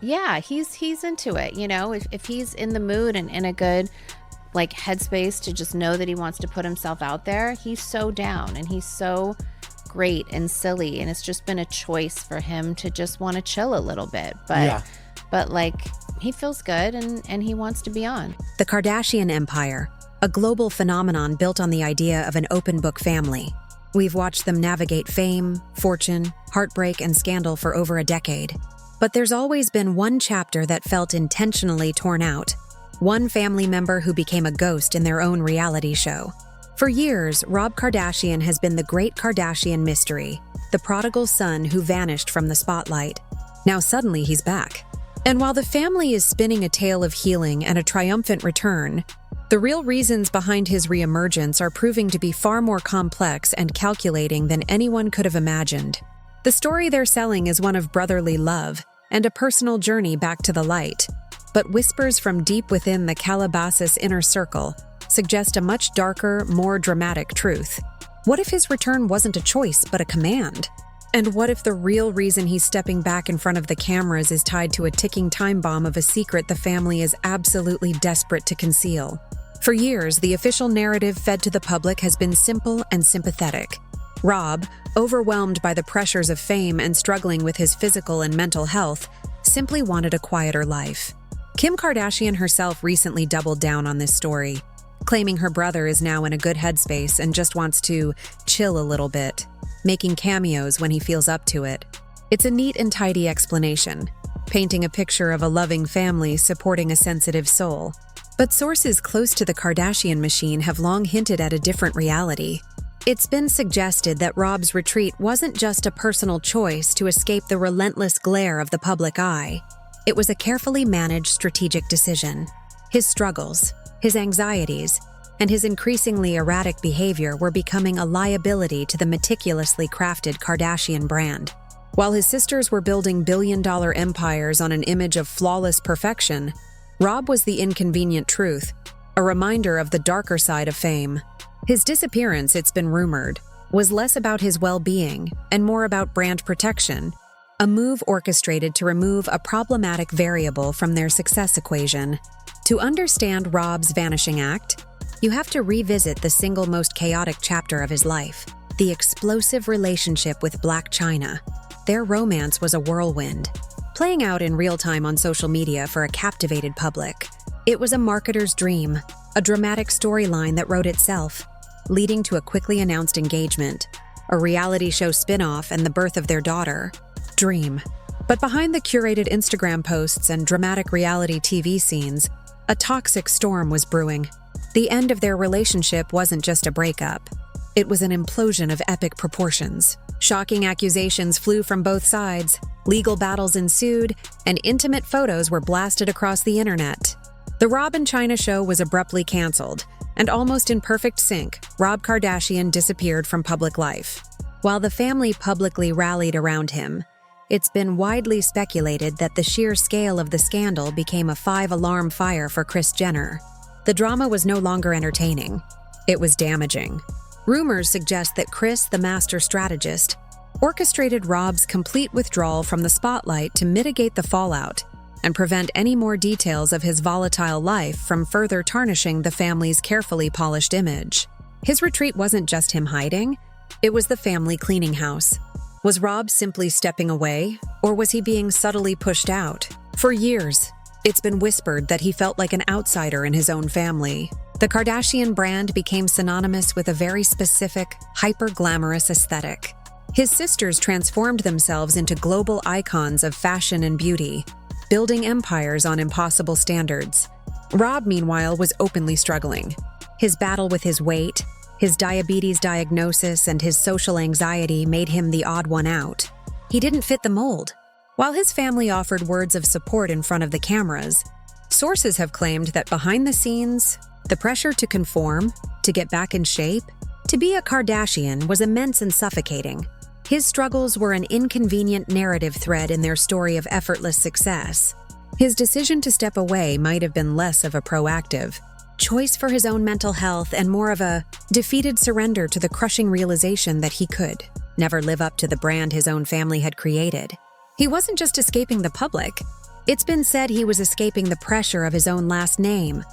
Yeah, he's into it. You know, if he's in the mood and in a good like headspace to just know that he wants to put himself out there, he's so down and he's so great and silly, and it's just been a choice for him to just want to chill a little bit. But like he feels good and he wants to be on. The Kardashian empire, a global phenomenon built on the idea of an open book family. We've watched them navigate fame, fortune, heartbreak, and scandal for over a decade. But there's always been one chapter that felt intentionally torn out. One family member who became a ghost in their own reality show. For years, Rob Kardashian has been the great Kardashian mystery, the prodigal son who vanished from the spotlight. Now suddenly he's back. And while the family is spinning a tale of healing and a triumphant return, the real reasons behind his reemergence are proving to be far more complex and calculating than anyone could have imagined. The story they're selling is one of brotherly love and a personal journey back to the light. But whispers from deep within the Calabasas inner circle suggest a much darker, more dramatic truth. What if his return wasn't a choice, but a command? And what if the real reason he's stepping back in front of the cameras is tied to a ticking time bomb of a secret the family is absolutely desperate to conceal? For years, the official narrative fed to the public has been simple and sympathetic. Rob, overwhelmed by the pressures of fame and struggling with his physical and mental health, simply wanted a quieter life. Kim Kardashian herself recently doubled down on this story, claiming her brother is now in a good headspace and just wants to chill a little bit, making cameos when he feels up to it. It's a neat and tidy explanation, painting a picture of a loving family supporting a sensitive soul. But sources close to the Kardashian machine have long hinted at a different reality. It's been suggested that Rob's retreat wasn't just a personal choice to escape the relentless glare of the public eye. It was a carefully managed strategic decision. His struggles, his anxieties, and his increasingly erratic behavior were becoming a liability to the meticulously crafted Kardashian brand. While his sisters were building billion-dollar empires on an image of flawless perfection, Rob was the inconvenient truth, a reminder of the darker side of fame. His disappearance, it's been rumored, was less about his well-being and more about brand protection, a move orchestrated to remove a problematic variable from their success equation. To understand Rob's vanishing act, you have to revisit the single most chaotic chapter of his life, the explosive relationship with Blac Chyna. Their romance was a whirlwind, playing out in real time on social media for a captivated public. It was a marketer's dream, a dramatic storyline that wrote itself, leading to a quickly announced engagement, a reality show spin-off, and the birth of their daughter, Dream. But behind the curated Instagram posts and dramatic reality TV scenes, a toxic storm was brewing. The end of their relationship wasn't just a breakup. It was an implosion of epic proportions. Shocking accusations flew from both sides, legal battles ensued, and intimate photos were blasted across the internet. The Rob and Chyna show was abruptly canceled, and almost in perfect sync, Rob Kardashian disappeared from public life. While the family publicly rallied around him, it's been widely speculated that the sheer scale of the scandal became a 5-alarm fire for Kris Jenner. The drama was no longer entertaining. It was damaging. Rumors suggest that Kris, the master strategist, orchestrated Rob's complete withdrawal from the spotlight to mitigate the fallout and prevent any more details of his volatile life from further tarnishing the family's carefully polished image. His retreat wasn't just him hiding, it was the family cleaning house. Was Rob simply stepping away, or was he being subtly pushed out? For years, it's been whispered that he felt like an outsider in his own family. The Kardashian brand became synonymous with a very specific, hyper-glamorous aesthetic. His sisters transformed themselves into global icons of fashion and beauty, building empires on impossible standards. Rob, meanwhile, was openly struggling. His battle with his weight, his diabetes diagnosis, and his social anxiety made him the odd one out. He didn't fit the mold. While his family offered words of support in front of the cameras, sources have claimed that behind the scenes, the pressure to conform, to get back in shape, to be a Kardashian was immense and suffocating. His struggles were an inconvenient narrative thread in their story of effortless success. His decision to step away might have been less of a proactive choice for his own mental health and more of a defeated surrender to the crushing realization that he could never live up to the brand his own family had created. He wasn't just escaping the public, It's been said he was escaping the pressure of his own last name.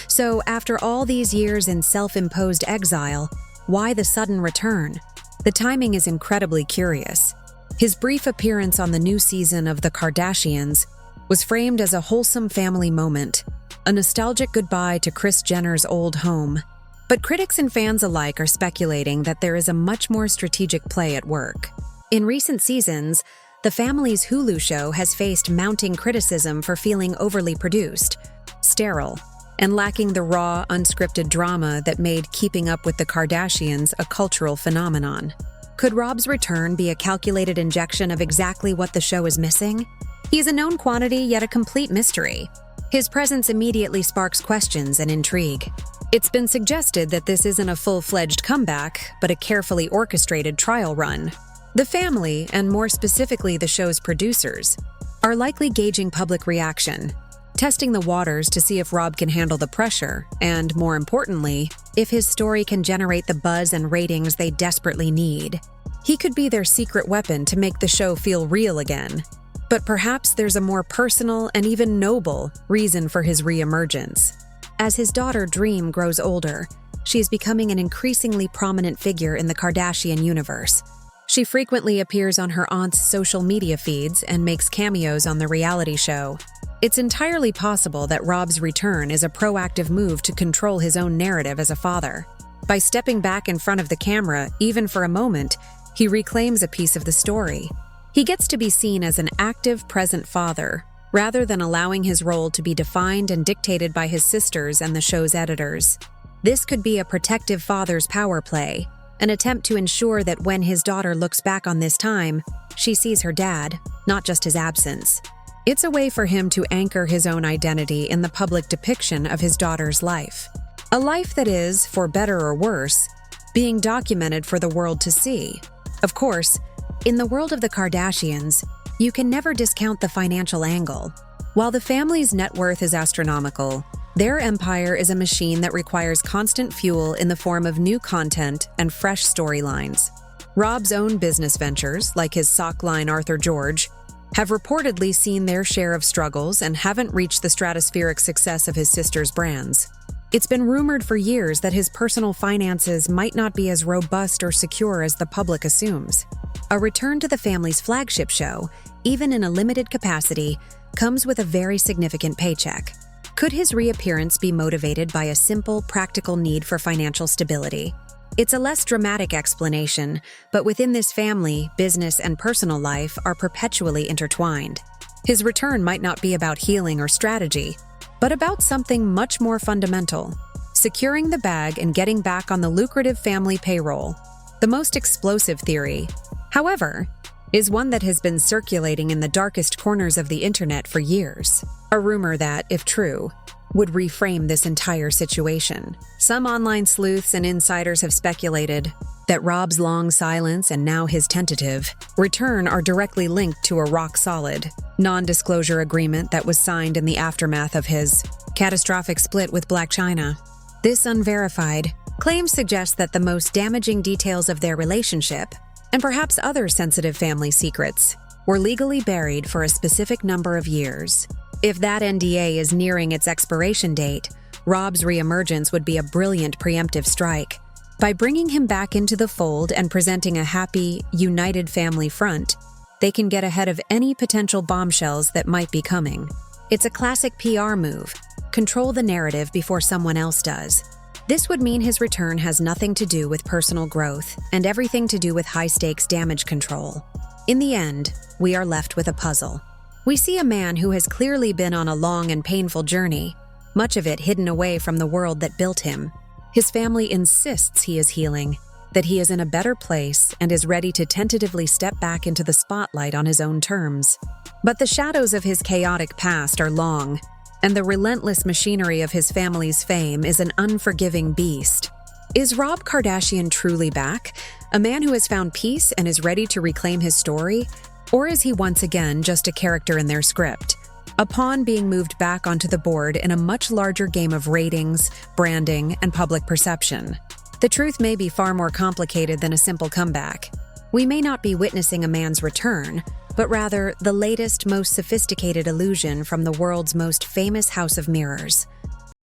So, after all these years in self-imposed exile, why the sudden return? The timing is incredibly curious. His brief appearance on the new season of The Kardashians was framed as a wholesome family moment, a nostalgic goodbye to Kris Jenner's old home. But critics and fans alike are speculating that there is a much more strategic play at work. In recent seasons, the family's Hulu show has faced mounting criticism for feeling overly produced, sterile, and lacking the raw, unscripted drama that made Keeping Up with the Kardashians a cultural phenomenon. Could Rob's return be a calculated injection of exactly what the show is missing? He's a known quantity, yet a complete mystery. His presence immediately sparks questions and intrigue. It's been suggested that this isn't a full-fledged comeback, but a carefully orchestrated trial run. The family, and more specifically the show's producers, are likely gauging public reaction, testing the waters to see if Rob can handle the pressure, and, more importantly, if his story can generate the buzz and ratings they desperately need. He could be their secret weapon to make the show feel real again. But perhaps there's a more personal and even noble reason for his reemergence. As his daughter Dream grows older, she is becoming an increasingly prominent figure in the Kardashian universe. She frequently appears on her aunt's social media feeds and makes cameos on the reality show. It's entirely possible that Rob's return is a proactive move to control his own narrative as a father. By stepping back in front of the camera, even for a moment, he reclaims a piece of the story. He gets to be seen as an active, present father, rather than allowing his role to be defined and dictated by his sisters and the show's editors. This could be a protective father's power play, an attempt to ensure that when his daughter looks back on this time, she sees her dad, not just his absence. It's a way for him to anchor his own identity in the public depiction of his daughter's life. A life that is, for better or worse, being documented for the world to see. Of course, in the world of the Kardashians, you can never discount the financial angle. While the family's net worth is astronomical, their empire is a machine that requires constant fuel in the form of new content and fresh storylines. Rob's own business ventures, like his sock line Arthur George, have reportedly seen their share of struggles and haven't reached the stratospheric success of his sister's brands. It's been rumored for years that his personal finances might not be as robust or secure as the public assumes. A return to the family's flagship show, even in a limited capacity, comes with a very significant paycheck. Could his reappearance be motivated by a simple, practical need for financial stability? It's a less dramatic explanation, but within this family, business and personal life are perpetually intertwined. His return might not be about healing or strategy, but about something much more fundamental: securing the bag and getting back on the lucrative family payroll. The most explosive theory, however, is one that has been circulating in the darkest corners of the internet for years. A rumor that, if true, would reframe this entire situation. Some online sleuths and insiders have speculated that Rob's long silence and now his tentative return are directly linked to a rock-solid, non-disclosure agreement that was signed in the aftermath of his catastrophic split with Blac Chyna. This unverified claim suggests that the most damaging details of their relationship, and perhaps other sensitive family secrets, were legally buried for a specific number of years. If that NDA is nearing its expiration date, Rob's reemergence would be a brilliant preemptive strike. By bringing him back into the fold and presenting a happy, united family front, they can get ahead of any potential bombshells that might be coming. It's a classic PR move: control the narrative before someone else does. This would mean his return has nothing to do with personal growth and everything to do with high-stakes damage control. In the end, we are left with a puzzle. We see a man who has clearly been on a long and painful journey, much of it hidden away from the world that built him. His family insists he is healing, that he is in a better place and is ready to tentatively step back into the spotlight on his own terms. But the shadows of his chaotic past are long, and the relentless machinery of his family's fame is an unforgiving beast. Is Rob Kardashian truly back, a man who has found peace and is ready to reclaim his story? Or is he once again just a character in their script, a pawn being moved back onto the board in a much larger game of ratings, branding, and public perception? The truth may be far more complicated than a simple comeback. We may not be witnessing a man's return, but rather the latest, most sophisticated illusion from the world's most famous house of mirrors.